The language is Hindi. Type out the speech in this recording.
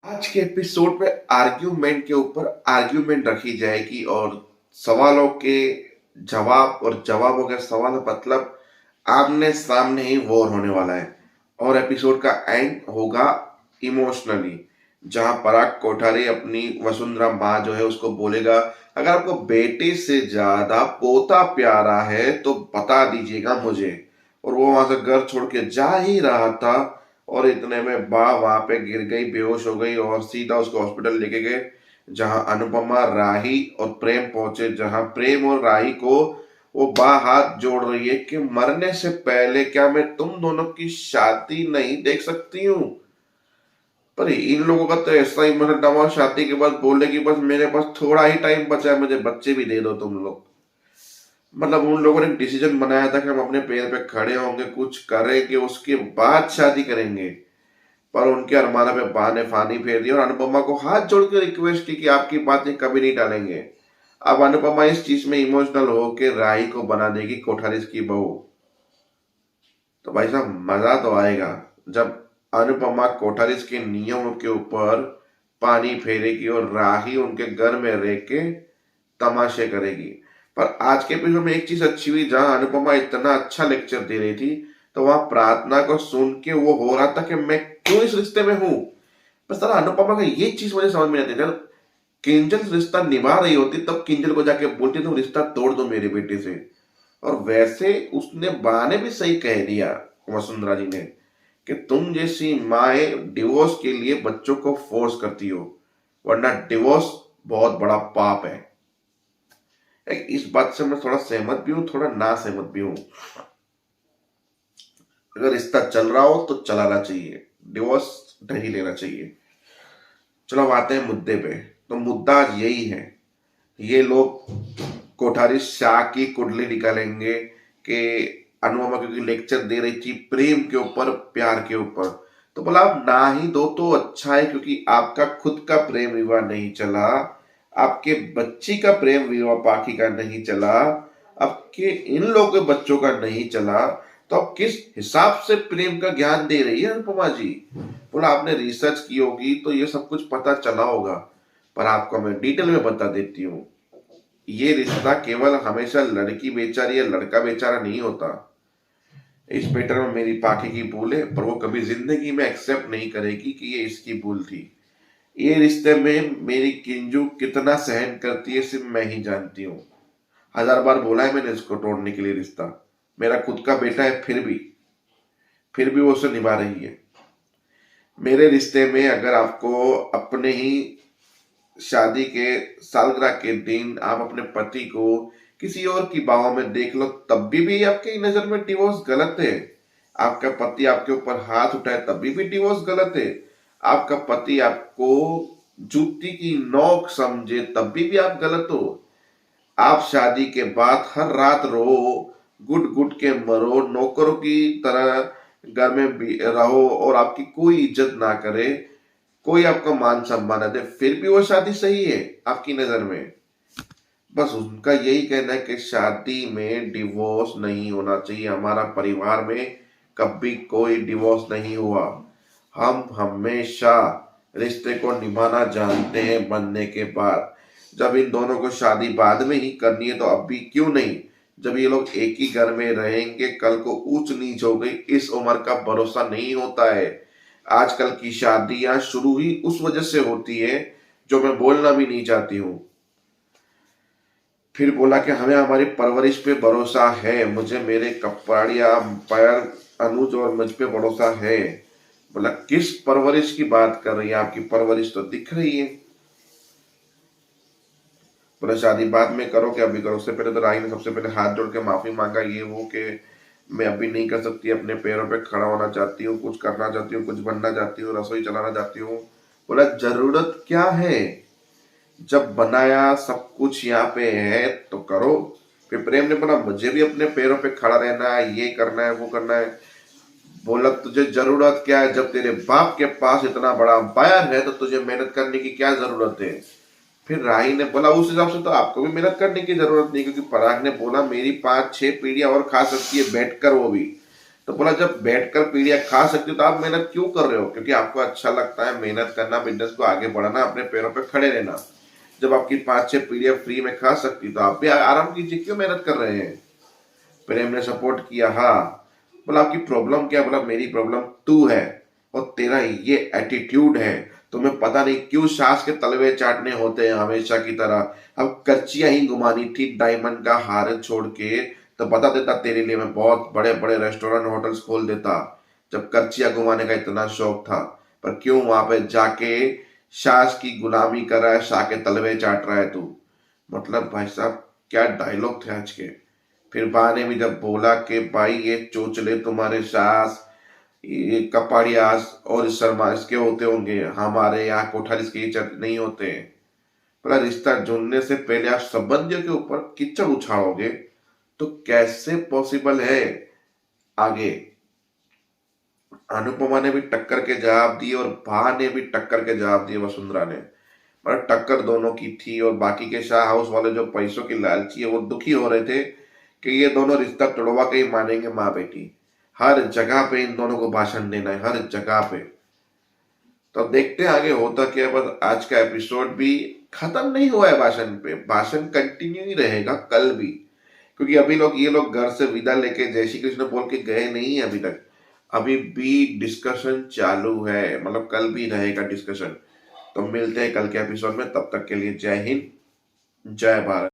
आज के एपिसोड में आर्ग्यूमेंट के ऊपर आर्ग्यूमेंट रखी जाएगी और सवालों के जवाब और जवाबों के सवाल मतलब आमने सामने ही वॉर होने वाला है। और एपिसोड का एंड होगा इमोशनली, जहां पराग कोठारी अपनी वसुंधरा माँ जो है उसको बोलेगा, अगर आपको बेटे से ज्यादा पोता प्यारा है तो बता दीजिएगा मुझे। और वो वहां से घर छोड़ के जा ही रहा था और इतने में बा वहां पे गिर गई, बेहोश हो गई और सीधा उसको हॉस्पिटल लेके गए, जहां अनुपमा, राही और प्रेम पहुंचे। जहां प्रेम और राही को वो बा हाथ जोड़ रही है कि मरने से पहले क्या मैं तुम दोनों की शादी नहीं देख सकती हूँ। पर इन लोगों का तो ऐसा ही मतलब दवा शादी के बाद बोले कि बस मेरे पास थोड़ा ही टाइम बचा है, मुझे बच्चे भी दे दो तुम लोग। मतलब उन लोगों ने डिसीजन बनाया था कि हम अपने पैर पे खड़े होंगे, कुछ करेंगे, उसके बाद शादी करेंगे। पर उनके अरमानों पे बा ने फानी फेर दी और अनुपमा को हाथ जोड़ के रिक्वेस्ट की कि आपकी बातें कभी नहीं टालेंगे। अब अनुपमा इस चीज में इमोशनल होकर राही को बना देगी कोठारीस की बहू। तो भाई साहब मजा तो आएगा जब अनुपमा कोठारीस के नियमों के ऊपर पानी फेरेगी और राही उनके घर में रह के तमाशे करेगी। पर आज के एपिसोड में एक चीज अच्छी हुई, जहां अनुपमा इतना अच्छा लेक्चर दे रही थी तो वहां प्रार्थना को सुन के वो हो रहा था कि मैं क्यों इस रिश्ते में हूं। बस सारा अनुपमा का ये चीज मुझे समझ में नहीं आती। जब किंजल रिश्ता निभा रही होती तब किंजल को जाके बोलती तुम रिश्ता तोड़ दो मेरे बेटे से। और वैसे उसने बा ने भी सही कह दिया, वसुंधरा जी ने, कि तुम जैसी माएं डिवोर्स के लिए बच्चों को फोर्स करती हो, वरना डिवोर्स बहुत बड़ा पाप है। इस बात से मैं थोड़ा सहमत भी हूं, थोड़ा ना सहमत भी हूं। अगर रिश्ता चल रहा हो तो चलाना चाहिए, डिवोर्स नहीं लेना चाहिए। चलो अब आते हैं मुद्दे पे। तो मुद्दा आज यही है, ये लोग कोठारी शाह की कुंडली निकालेंगे कि अनुपमा क्योंकि लेक्चर दे रही थी प्रेम के ऊपर, प्यार के ऊपर, तो बोला आप ना ही दो तो अच्छा है, क्योंकि आपका खुद का प्रेम विवाह नहीं चला, आपके बच्ची का प्रेम विवाह पाखी का नहीं चला, आपके इन लोगों के बच्चों का नहीं चला, तो आप किस हिसाब से प्रेम का ज्ञान दे रही है अनुपमा जी। बोला आपने रिसर्च की होगी तो ये सब कुछ पता चला होगा, पर आपको मैं डिटेल में बता देती हूँ। ये रिश्ता केवल हमेशा लड़की बेचारी या लड़का बेचारा नहीं होता। इस मैटर में मेरी पाखी की भूल है, पर वो कभी जिंदगी में एक्सेप्ट नहीं करेगी कि ये इसकी भूल थी। ये रिश्ते में मेरी किंजू कितना सहन करती है सिर्फ मैं ही जानती हूँ। 1000 बार बोला है मैंने इसको तोड़ने के लिए रिश्ता, मेरा खुद का बेटा है, फिर भी वो उसे निभा रही है। मेरे रिश्ते में अगर आपको अपने ही शादी के सालगिरह के दिन आप अपने पति को किसी और की बाहों में देख लो तब भी आपकी नजर में डिवोर्स गलत है। आपका पति आपके ऊपर हाथ उठाए तभी भी डिवोर्स गलत है। आपका पति आपको जूती की नोक समझे तब भी आप गलत हो। आप शादी के बाद हर रात रो, गुट गुट के मरो, नौकरों की तरह घर में भी रहो और आपकी कोई इज्जत ना करे, कोई आपका मान सम्मान न दे, फिर भी वो शादी सही है आपकी नजर में। बस उनका यही कहना है कि शादी में डिवोर्स नहीं होना चाहिए। हमारा परिवार में कभी कोई डिवोर्स नहीं हुआ। हम हमेशा रिश्ते को निभाना जानते हैं बनने के बाद। जब इन दोनों को शादी बाद में ही करनी है तो अभी क्यों नहीं। जब ये लोग एक ही घर में रहेंगे, कल को ऊंच नीच हो गई, इस उम्र का भरोसा नहीं होता है। आजकल की शादियां शुरू ही उस वजह से होती है जो मैं बोलना भी नहीं चाहती हूँ। फिर बोला कि हमें हमारी परवरिश पे भरोसा है, मुझे मेरे कपड़िया पैर अनुज और मुझ पे भरोसा है। बोला किस परवरिश की बात कर रही है, आपकी परवरिश तो दिख रही है। बोला शादी बाद में करो कि अभी करो। उससे पहले तो राही ने सबसे पहले हाथ जोड़ के माफी मांगा, ये वो कि मैं अभी नहीं कर सकती, अपने पैरों पे खड़ा होना चाहती हूँ, कुछ करना चाहती हूँ, कुछ बनना चाहती हूँ, रसोई चलाना चाहती हूँ। बोला जरूरत क्या है, जब बनाया सब कुछ यहाँ पे है तो करो। फिर प्रेम ने बोला मुझे भी अपने पैरों पे खड़ा रहना है, ये करना है, वो करना है। बोला तुझे जरूरत क्या है, जब तेरे बाप के पास इतना बड़ा अंपायर है तो तुझे मेहनत करने की क्या जरूरत है। फिर राही ने बोला उस हिसाब से तो आपको भी मेहनत करने की जरूरत नहीं, क्योंकि पराग ने बोला मेरी 5-6 पीढ़ियां और खा सकती है बैठकर वो भी। तो बोला जब बैठकर पीढ़ियां खा सकती हो तो आप मेहनत क्यों कर रहे हो? क्योंकि आपको अच्छा लगता है मेहनत करना, बिजनेस को आगे बढ़ाना, अपने पैरों पे खड़े रहना। जब आपकी 5-6 पीढ़ियां फ्री में खा सकती तो आप भी आराम कीजिए, क्यों मेहनत कर रहे हैं? प्रेम ने सपोर्ट किया, हाँ। बोला आपकी प्रॉब्लम क्या? बोला मेरी प्रॉब्लम तू है और तेरा ये एटीट्यूड है। तुम्हें पता नहीं क्यों सास के तलवे चाटने होते हैं हमेशा की तरह। अब कर्चियां ही घुमानी थी डायमंड का हार छोड़ के, तो बता देता तेरे लिए मैं बहुत बड़े बड़े रेस्टोरेंट होटल्स खोल देता। जब कर्चियां घुमाने का इतना शौक था, पर क्यों वहां पे जाके सास की गुलामी कर रहा है, शाह के तलवे चाट रहा है तू? मतलब भाई साहब क्या डायलॉग थे आज के। फिर बा ने भी जब बोला कि भाई ये चोचले तुम्हारे सास, ये कपाड़ियास और शर्मा इसके होते होंगे, हमारे यहाँ कोठारीस के ये नहीं होते। बोला रिश्ता जुड़ने से पहले आप संबंधियों के ऊपर कीचड़ उछाड़ोगे तो कैसे पॉसिबल है आगे? अनुपमा ने भी टक्कर के जवाब दिए और भा ने भी टक्कर के जवाब दिए वसुंधरा ने। मतलब टक्कर दोनों की थी और बाकी के शाह हाउस वाले जो पैसों की लालची है वो दुखी हो रहे थे कि ये दोनों रिश्ता तोड़वा के ही मानेंगे माँ बेटी। हर जगह पे इन दोनों को भाषण देना है, हर जगह पे। तो अब देखते हैं आगे होता क्या। बस आज का एपिसोड भी खत्म नहीं हुआ है भाषण पे, भाषण कंटिन्यू ही रहेगा कल भी, क्योंकि अभी ये लोग घर से विदा लेके जय श्री कृष्ण बोल के गए नहीं है अभी तक। अभी भी डिस्कशन चालू है, मतलब कल भी रहेगा डिस्कशन। तो मिलते हैं कल के एपिसोड में, तब तक के लिए जय हिंद, जय भारत।